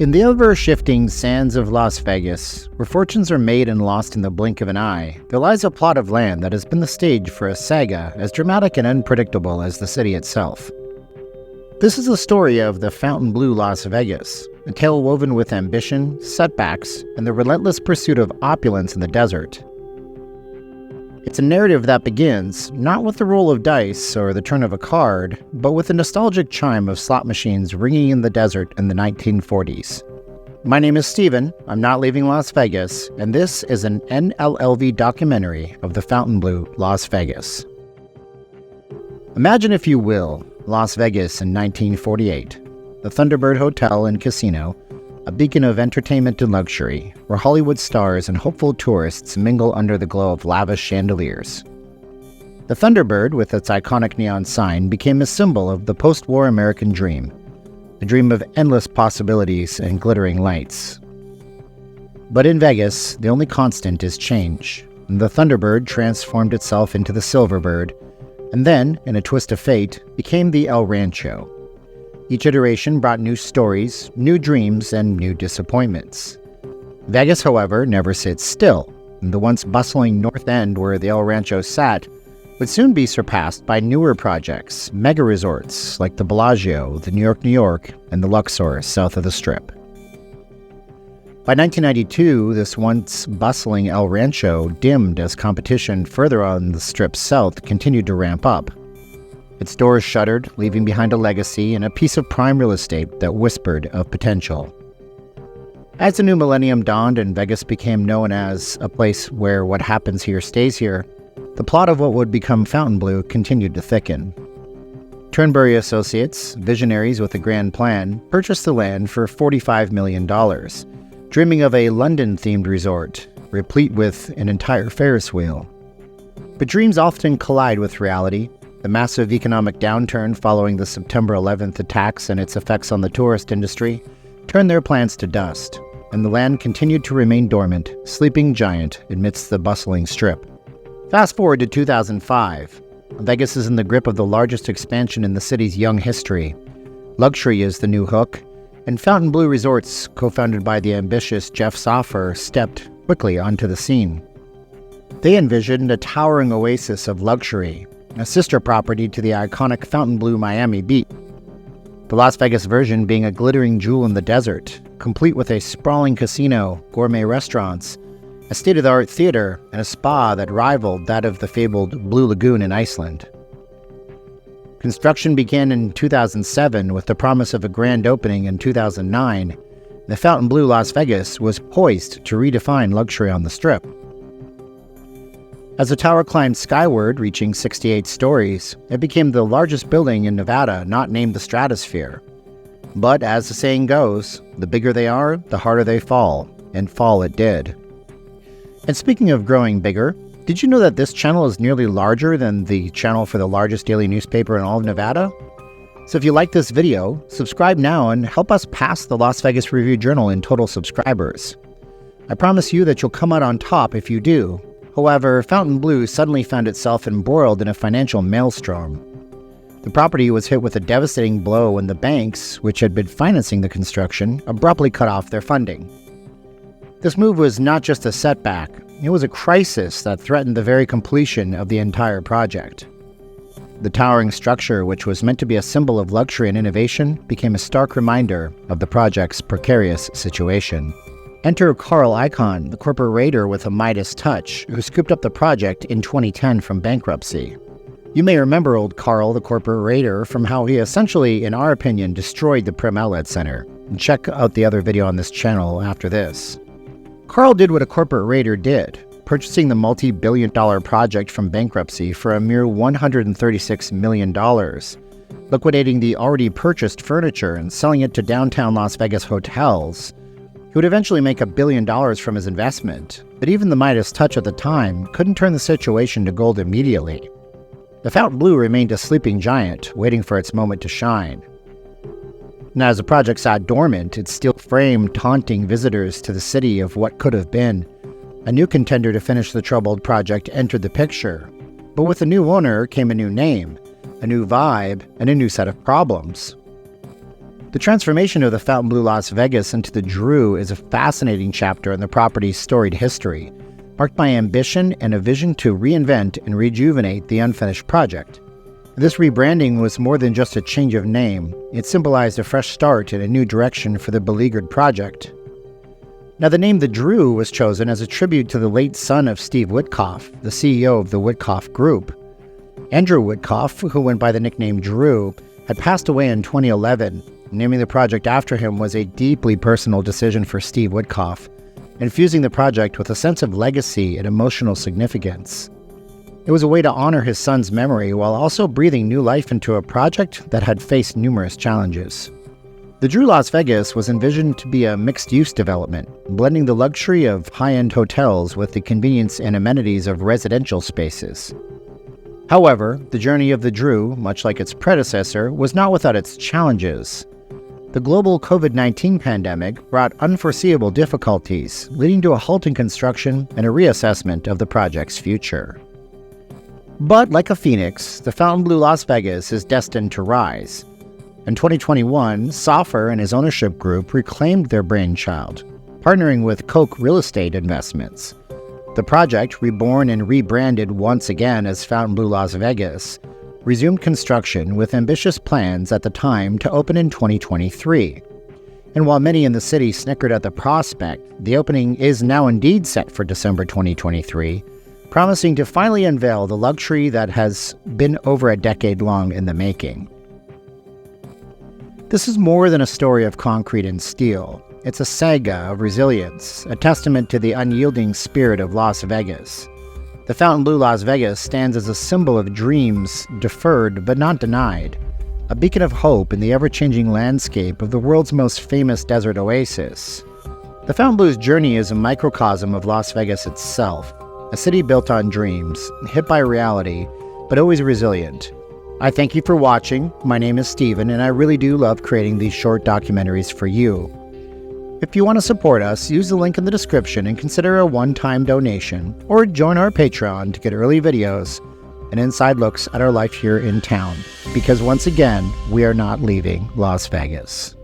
In the ever-shifting sands of Las Vegas, where fortunes are made and lost in the blink of an eye, there lies a plot of land that has been the stage for a saga as dramatic and unpredictable as the city itself. This is the story of the Fountainbleau Las Vegas, a tale woven with ambition, setbacks, and the relentless pursuit of opulence in the desert. It's a narrative that begins, not with the roll of dice or the turn of a card, but with the nostalgic chime of slot machines ringing in the desert in the 1940s. My name is Steven, I'm not leaving Las Vegas, and this is an NLLV documentary of the Fountainbleau Las Vegas. Imagine, if you will, Las Vegas in 1948, the Thunderbird Hotel and Casino, a beacon of entertainment and luxury, where Hollywood stars and hopeful tourists mingle under the glow of lavish chandeliers. The Thunderbird, with its iconic neon sign, became a symbol of the post-war American dream, a dream of endless possibilities and glittering lights. But in Vegas, the only constant is change, and the Thunderbird transformed itself into the Silverbird, and then, in a twist of fate, became the El Rancho. Each iteration brought new stories, new dreams, and new disappointments. Vegas, however, never sits still, and the once bustling North End where the El Rancho sat would soon be surpassed by newer projects, mega resorts like the Bellagio, the New York, and the Luxor south of the Strip. By 1992, this once bustling El Rancho dimmed as competition further on the Strip south continued to ramp up. Its doors shuttered, leaving behind a legacy and a piece of prime real estate that whispered of potential. As the new millennium dawned and Vegas became known as a place where what happens here stays here, the plot of what would become Fountainbleau continued to thicken. Turnberry Associates, visionaries with a grand plan, purchased the land for $45 million, dreaming of a London-themed resort, replete with an entire Ferris wheel. But dreams often collide with reality. The massive economic downturn following the September 11th attacks and its effects on the tourist industry turned their plans to dust, and the land continued to remain dormant, sleeping giant amidst the bustling Strip. Fast forward to 2005. Vegas is in the grip of the largest expansion in the city's young history. Luxury is the new hook, and Fountainbleau Resorts, co-founded by the ambitious Jeff Soffer, stepped quickly onto the scene. They envisioned a towering oasis of luxury, a sister property to the iconic Fontainebleau Miami Beach. The Las Vegas version being a glittering jewel in the desert, complete with a sprawling casino, gourmet restaurants, a state-of-the-art theater, and a spa that rivaled that of the fabled Blue Lagoon in Iceland. Construction began in 2007 with the promise of a grand opening in 2009. The Fountainbleau Las Vegas was poised to redefine luxury on the Strip. As the tower climbed skyward, reaching 68 stories, it became the largest building in Nevada not named the Stratosphere. But as the saying goes, the bigger they are, the harder they fall, and fall it did. And speaking of growing bigger, did you know that this channel is nearly larger than the channel for the largest daily newspaper in all of Nevada? So if you like this video, subscribe now and help us pass the Las Vegas Review-Journal in total subscribers. I promise you that you'll come out on top if you do. However, Fountainbleau suddenly found itself embroiled in a financial maelstrom. The property was hit with a devastating blow when the banks, which had been financing the construction, abruptly cut off their funding. This move was not just a setback, it was a crisis that threatened the very completion of the entire project. The towering structure, which was meant to be a symbol of luxury and innovation, became a stark reminder of the project's precarious situation. Enter Carl Icahn, the corporate raider with a Midas touch, who scooped up the project in 2010 from bankruptcy. You may remember old Carl, the corporate raider, from how he essentially, in our opinion, destroyed the Prim Outlet Center. And check out the other video on this channel after this. Carl did what a corporate raider did, purchasing the multi-billion-dollar project from bankruptcy for a mere $136 million, liquidating the already purchased furniture and selling it to downtown Las Vegas hotels. He would eventually make $1 billion from his investment, but even the Midas touch at the time couldn't turn the situation to gold immediately. The Fountainbleau remained a sleeping giant, waiting for its moment to shine. And as the project sat dormant, its steel frame taunting visitors to the city of what could have been, a new contender to finish the troubled project entered the picture. But with a new owner came a new name, a new vibe, and a new set of problems. The transformation of the Fountainbleau Las Vegas into the Drew is a fascinating chapter in the property's storied history, marked by ambition and a vision to reinvent and rejuvenate the unfinished project. This rebranding was more than just a change of name. It symbolized a fresh start and a new direction for the beleaguered project. Now, the name The Drew was chosen as a tribute to the late son of Steve Witkoff, the CEO of the Witkoff Group. Andrew Witkoff, who went by the nickname Drew, had passed away in 2011. Naming the project after him was a deeply personal decision for Steve Witkoff, infusing the project with a sense of legacy and emotional significance. It was a way to honor his son's memory while also breathing new life into a project that had faced numerous challenges. The Drew Las Vegas was envisioned to be a mixed-use development, blending the luxury of high-end hotels with the convenience and amenities of residential spaces. However, the journey of the Drew, much like its predecessor, was not without its challenges. The global COVID-19 pandemic brought unforeseeable difficulties, leading to a halt in construction and a reassessment of the project's future. But like a phoenix, the Fountainbleau Las Vegas is destined to rise. In 2021, Soffer and his ownership group reclaimed their brainchild, partnering with Koch Real Estate Investments. The project, reborn and rebranded once again as Fountainbleau Las Vegas, resumed construction with ambitious plans at the time to open in 2023. And while many in the city snickered at the prospect, the opening is now indeed set for December 2023, promising to finally unveil the luxury that has been over a decade long in the making. This is more than a story of concrete and steel. It's a saga of resilience, a testament to the unyielding spirit of Las Vegas. The Fountainbleau Las Vegas stands as a symbol of dreams deferred but not denied, a beacon of hope in the ever-changing landscape of the world's most famous desert oasis. The Fountainbleu's journey is a microcosm of Las Vegas itself, a city built on dreams, hit by reality, but always resilient. I thank you for watching. My name is Steven, and I really do love creating these short documentaries for you. If you want to support us, use the link in the description and consider a one-time donation, or join our Patreon to get early videos and inside looks at our life here in town. Because once again, we are not leaving Las Vegas.